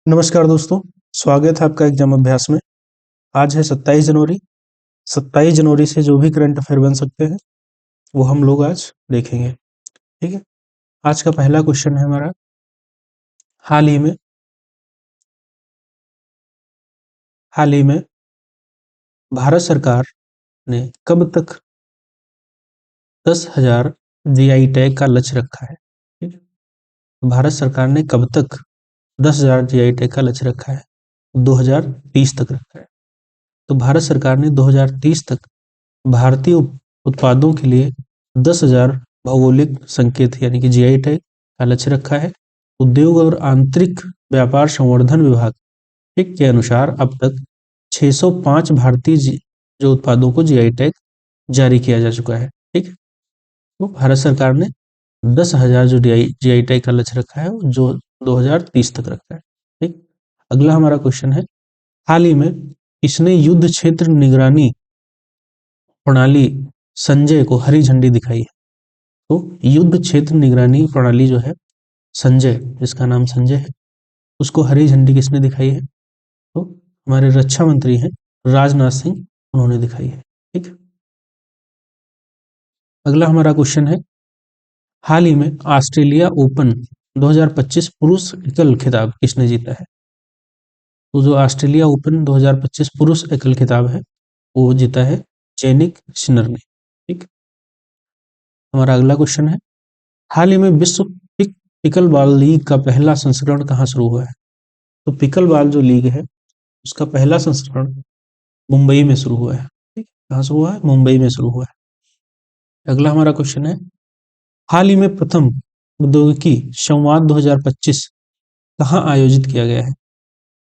नमस्कार दोस्तों, स्वागत है आपका एग्जाम अभ्यास में। आज है 27 जनवरी। 27 जनवरी से जो भी करंट अफेयर बन सकते हैं वो हम लोग आज देखेंगे। ठीक है। आज का पहला क्वेश्चन है हमारा, हाल ही में भारत सरकार ने कब तक 10,000 जीआई टैग का लक्ष्य रखा है। ठीक है। भारत सरकार ने कब तक 10,000 जीआई टैग का लक्ष्य रखा है? 2030 तक रखा है। तो भारत सरकार ने 2030 तक भारतीय उत्पादों के लिए 10,000 भौगोलिक संकेत यानी कि जीआई टैग का लक्ष्य रखा है। उद्योग और आंतरिक व्यापार संवर्धन विभाग के अनुसार अब तक 605 भारतीय जो उत्पादों को जीआई टैग जारी किया जा चुका है। ठीक। तो भारत सरकार ने 10,000 जो जीआई टैग का लक्ष्य रखा है जो 2030 तक रखा है। ठीक। अगला हमारा क्वेश्चन है, हाल ही में इसने युद्ध क्षेत्र निगरानी प्रणाली संजय को हरी झंडी दिखाई है। तो युद्ध क्षेत्र निगरानी प्रणाली जो है संजय, जिसका नाम संजय है, उसको हरी झंडी किसने दिखाई है? तो हमारे रक्षा मंत्री हैं राजनाथ सिंह, उन्होंने दिखाई है। ठीक। अगला हमारा क्वेश्चन है, हाल ही में ऑस्ट्रेलिया ओपन 2025 पुरुष एकल खिताब किसने जीता है? तो जो ऑस्ट्रेलिया ओपन 2025 पुरुष एकल खिताब है वो जीता है जैनिक सिनर ने। ठीक। हमारा अगला क्वेश्चन है, हाल ही में विश्व पिकल बॉल लीग का पहला संस्करण कहाँ शुरू हुआ है? तो पिकल बॉल जो लीग है उसका पहला संस्करण मुंबई में शुरू हुआ है। ठीक। कहाँ शुरू हुआ है? मुंबई में शुरू हुआ है। अगला हमारा क्वेश्चन है, हाल ही में प्रथम प्रौद्योगिकी संवाद 2025 कहाँ आयोजित किया गया है?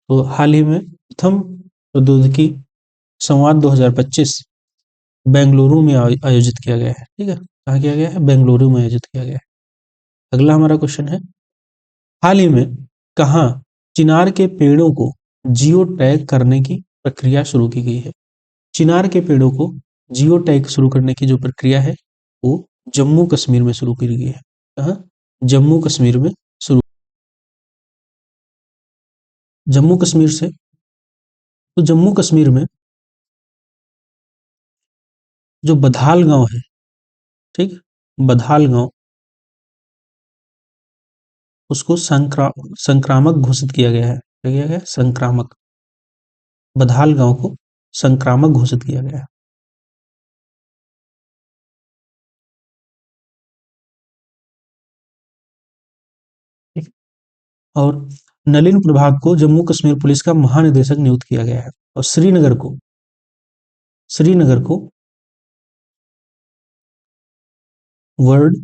तो हाल ही में प्रथम प्रौद्योगिकी संवाद 2025 बेंगलुरु में आयोजित किया गया है। ठीक है। कहाँ किया गया है? बेंगलुरु में आयोजित किया गया है। अगला हमारा क्वेश्चन है, हाल ही में कहाँ चिनार के पेड़ों को जियो टैग करने की प्रक्रिया शुरू की गई है? चिनार के पेड़ों को जियो टैग शुरू करने की जो प्रक्रिया है वो जम्मू कश्मीर में शुरू की गई है। कहाँ? जम्मू कश्मीर में शुरू। जम्मू कश्मीर से, तो जम्मू कश्मीर में जो बधाल गांव है, ठीक, बधाल गांव, उसको संक्रामक घोषित किया गया है। क्या किया गया? संक्रामक। बधाल गांव को संक्रामक घोषित किया गया है। ठीक। और नलिन प्रभात को जम्मू कश्मीर पुलिस का महानिदेशक नियुक्त किया गया है। और श्रीनगर को वर्ल्ड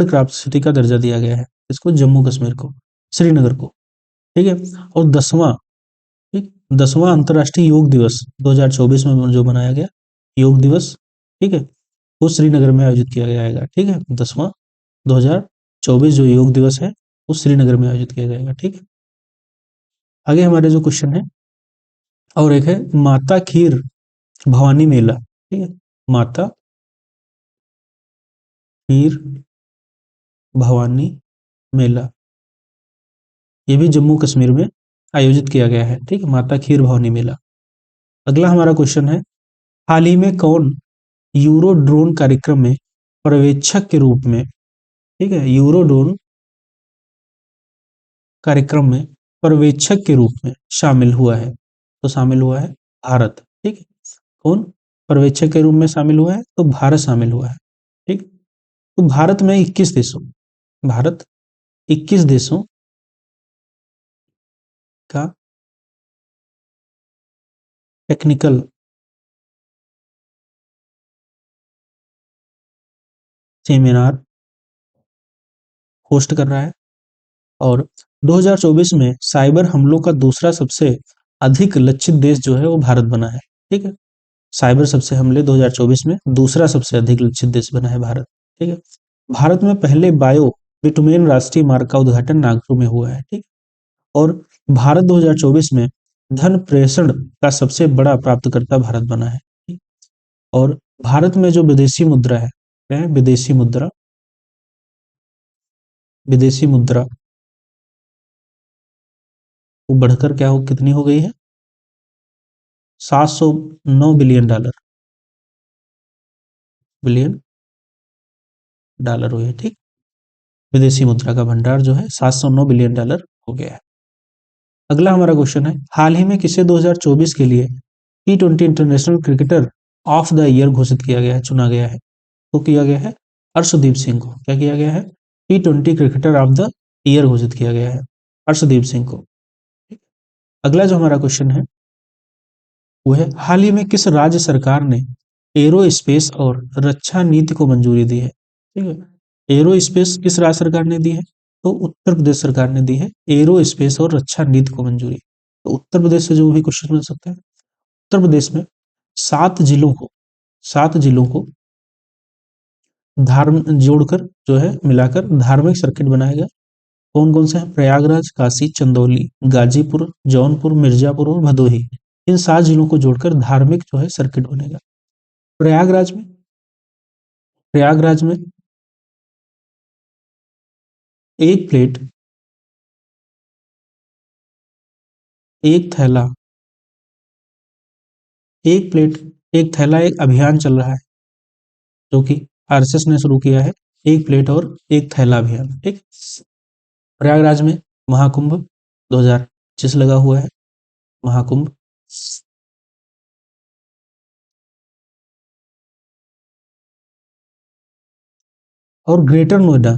क्राफ्ट सिटी का दर्जा दिया गया है। इसको जम्मू कश्मीर को, श्रीनगर को। ठीक है। और 10वां, ठीक, 10वां अंतर्राष्ट्रीय योग दिवस 2024 में जो मनाया गया योग दिवस, ठीक है, वो श्रीनगर में आयोजित किया जाएगा। ठीक है। 10वां 2024 जो योग दिवस है वो श्रीनगर में आयोजित किया जाएगा। ठीक है। आगे हमारे जो क्वेश्चन है, और एक है माता खीर भवानी मेला। ठीक है। माता खीर भवानी मेला, ये भी जम्मू कश्मीर में आयोजित किया गया है। ठीक है। माता खीर भवानी मेला। अगला हमारा क्वेश्चन है, हाल ही में कौन यूरो ड्रोन कार्यक्रम में पर्यवेक्षक के रूप में, ठीक है, यूरो ड्रोन कार्यक्रम में पर्यवेक्षक के रूप में शामिल हुआ है? तो शामिल हुआ है भारत। ठीक है। कौन पर्यवेक्षक के रूप में शामिल हुआ है? तो भारत शामिल हुआ है। ठीक। तो भारत 21 देशों का टेक्निकल सेमिनार होस्ट कर रहा है। और 2024 में साइबर हमलों का दूसरा सबसे अधिक लक्षित देश जो है वो भारत बना है। ठीक है। साइबर सबसे हमले 2024 में दूसरा सबसे अधिक लक्षित देश बना है भारत। ठीक है। भारत में पहले बायो बिटुमेन राष्ट्रीय मार्ग का उद्घाटन नागपुर में हुआ है। ठीक। और भारत 2024 में धन प्रेषण का सबसे बड़ा प्राप्तकर्ता भारत बना है। ठीक? और भारत में जो विदेशी मुद्रा है, क्या है? विदेशी मुद्रा, विदेशी मुद्रा वो बढ़कर क्या हो कितनी हो गई है? 709 बिलियन डॉलर हुए, ठीक। विदेशी मुद्रा का भंडार जो है 709 बिलियन डॉलर हो गया है। अगला हमारा क्वेश्चन है, हाल ही में किसे 2024 के लिए T20 international cricketer of the year घोषित किया गया है, चुना गया है? तो किया गया है अर्शदीप सिंह को। क्या किया गया है? T20 cricketer of the year घोषित किया गया है अर्शदीप सिंह को। अगला जो हमारा क्वेश्चन है वो है, हाल ही में किस राज्य सरकार ने एरो स्पेस और रक्षा नीति को मंजूरी दी है? ठीक है, एरो स्पेस किस राज्य सरकार ने दी है? तो उत्तर प्रदेश सरकार ने दी है एरो स्पेस और रक्षा नीति को मंजूरी। तो उत्तर प्रदेश से जो भी क्वेश्चन बन सकता है, उत्तर प्रदेश में 7 जिलों को धार्म जोड़कर जो है मिलाकर धार्मिक सर्किट बनाया गया। कौन कौन से हैं? प्रयागराज, काशी, चंदौली, गाजीपुर, जौनपुर, मिर्जापुर और भदोही। इन 7 जिलों को जोड़कर धार्मिक जो है सर्किट बनेगा। प्रयागराज में प्रयागराज में एक प्लेट एक थैला एक प्लेट एक थैला एक अभियान चल रहा है जो कि आरएसएस ने शुरू किया है। एक प्लेट और एक थैला अभियान, ठीक। प्रयागराज में महाकुंभ 2025 लगा हुआ है, महाकुंभ। और ग्रेटर नोएडा,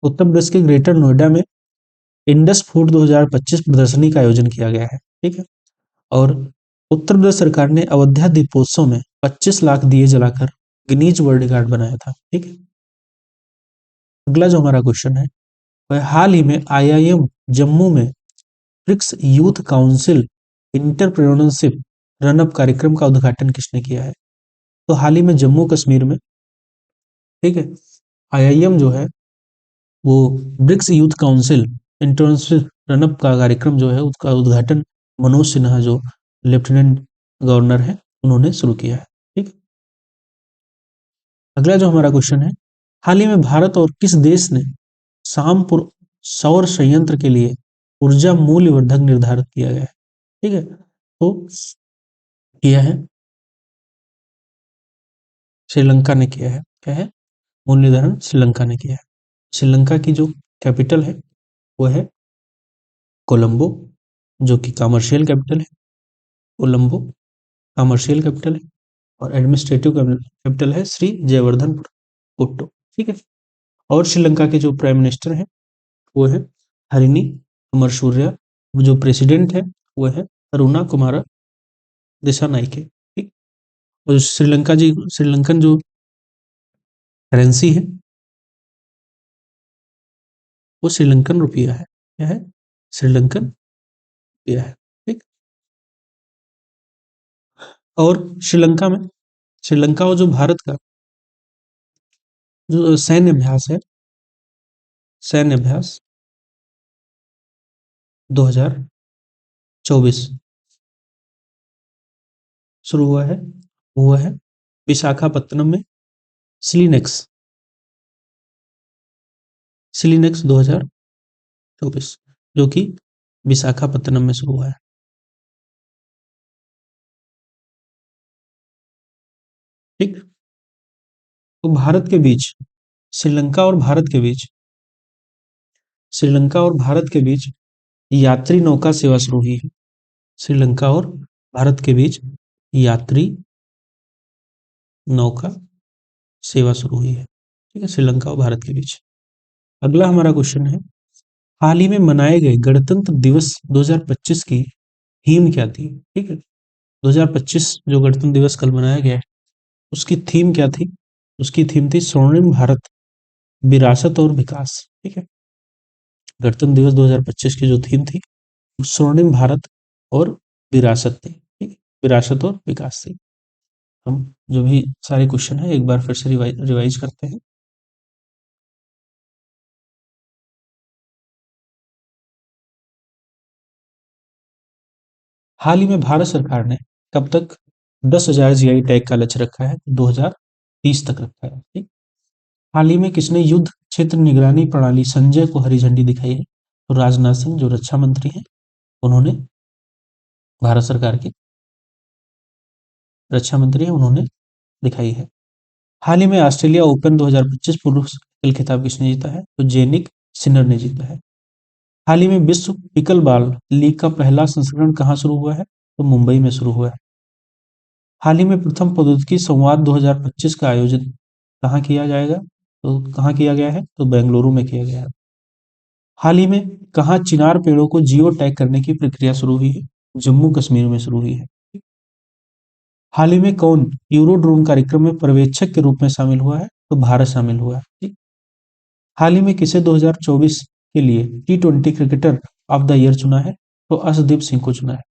उत्तर प्रदेश के ग्रेटर नोएडा में इंडस फूड 2025 प्रदर्शनी का आयोजन किया गया है, ठीक है। और उत्तर प्रदेश सरकार ने अयोध्या दीपोत्सव में 25 लाख दिए जलाकर गिनीज वर्ल्ड रिकॉर्ड बनाया था, ठीक है। अगला जो हमारा क्वेश्चन है वह, हाल ही में आईआईएम जम्मू में BRICS youth council entrepreneurship run up कार्यक्रम का उद्घाटन किसने किया है? तो हाल ही में जम्मू कश्मीर में, ठीक है, आईआईएम जो है वो BRICS youth council internship run up का कार्यक्रम जो है उसका उद्घाटन मनोज सिन्हा जो लेफ्टिनेंट गवर्नर है उन्होंने शुरू किया है, ठीक। अगला जो हमारा क्वेश्चन है, हाल ही में भारत और किस देश ने शामपुर सौर संयंत्र के लिए ऊर्जा मूल्य वर्धक निर्धारित किया गया है? ठीक है, तो किया है श्रीलंका ने किया है। क्या है? मूल्य निर्धारण श्रीलंका ने किया है। श्रीलंका की जो कैपिटल है वो है कोलंबो, जो कि कमर्शियल कैपिटल है। कोलंबो कमर्शियल कैपिटल है और एडमिनिस्ट्रेटिव कैपिटल है श्री जयवर्धनपुर कोट्टो, ठीक है। और श्रीलंका के जो प्राइम मिनिस्टर है वो है हरिनी अमरसूरिया, जो प्रेसिडेंट है वो है अरुणा कुमारा दिशानाइके, ठीक। और श्रीलंकन जो करेंसी है वो श्रीलंकन रुपया है। क्या है? श्रीलंकन रुपया है, ठीक। और श्रीलंका और जो भारत का जो सैन्य अभ्यास है, सैन्य अभ्यास 2024 शुरू हुआ है विशाखापत्तनम में सिलिनेक्स 2024, जो कि विशाखापत्तनम में शुरू हुआ है, ठीक। तो श्रीलंका और भारत के बीच श्रीलंका और भारत के बीच यात्री नौका सेवा शुरू हुई है। श्रीलंका और भारत के बीच यात्री नौका सेवा शुरू हुई है, ठीक है, श्रीलंका और भारत के बीच। अगला हमारा क्वेश्चन है, हाल ही में मनाए गए गणतंत्र दिवस 2025 की थीम क्या थी? ठीक है, 2025 जो गणतंत्र दिवस कल मनाया गया है उसकी थीम क्या थी? उसकी थीम थी स्वर्णिम भारत, विरासत और विकास, ठीक है। गणतंत्र दिवस 2025 की जो थीम थी वो स्वर्णिम भारत और विरासत थी, ठीक है, विरासत और विकास थी। हम जो भी सारे क्वेश्चन है एक बार फिर से रिवाइज करते हैं। हाल ही में भारत सरकार ने कब तक 10,000 जीआई टैग का लक्ष्य रखा है? 2030 तक रखा है, ठीक। हाल ही में किसने युद्ध क्षेत्र निगरानी प्रणाली संजय को हरी झंडी दिखाई है? तो राजनाथ सिंह जो रक्षा मंत्री हैं उन्होंने, भारत सरकार के रक्षा मंत्री हैं, उन्होंने दिखाई है। हाल ही में ऑस्ट्रेलिया ओपन 2025 पुरुष एकल खिताब किसने जीता है? तो जेनिक सिनर ने जीता है। हाल ही में विश्व पिकलबॉल लीग का पहला संस्करण कहाँ शुरू हुआ है? तो मुंबई में शुरू हुआ है। हाल ही में प्रथम प्रौद्योगिकी संवाद 2025 का आयोजन कहाँ किया जाएगा? तो कहाँ किया गया है? तो बेंगलुरु में किया गया है। हाल ही में कहाँ चिनार पेड़ों को जियो टैग करने की प्रक्रिया शुरू हुई है? जम्मू कश्मीर में शुरू हुई है। हाल ही में कौन यूरो ड्रोन कार्यक्रम में पर्यवेक्षक के रूप में शामिल हुआ है? तो भारत शामिल हुआ है। हाल ही में किसे 2024 के लिए T20 cricketer of the year चुना है? तो अर्शदीप सिंह को चुना है।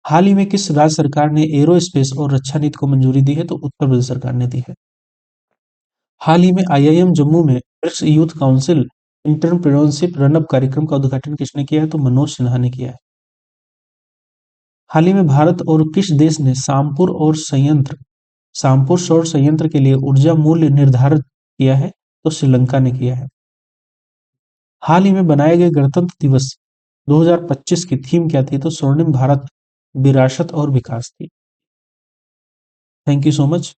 हाल ही में किस राज्य सरकार ने एरोस्पेस और रक्षा नीति को मंजूरी दी है? तो उत्तर प्रदेश सरकार ने दी है। हाल ही में IIM जम्मू में BRICS youth council entrepreneurship run up कार्यक्रम का उद्घाटन किसने किया है? तो मनोज सिन्हा ने किया है। हाल ही में भारत और किस देश ने सामपुर सौर संयंत्र के लिए ऊर्जा मूल्य निर्धारित किया है? तो श्रीलंका ने किया है। हाल ही में बनाए गए गणतंत्र दिवस 2025 की थीम क्या थी? तो स्वर्णिम भारत, विरासत और विकास थी। Thank you so much.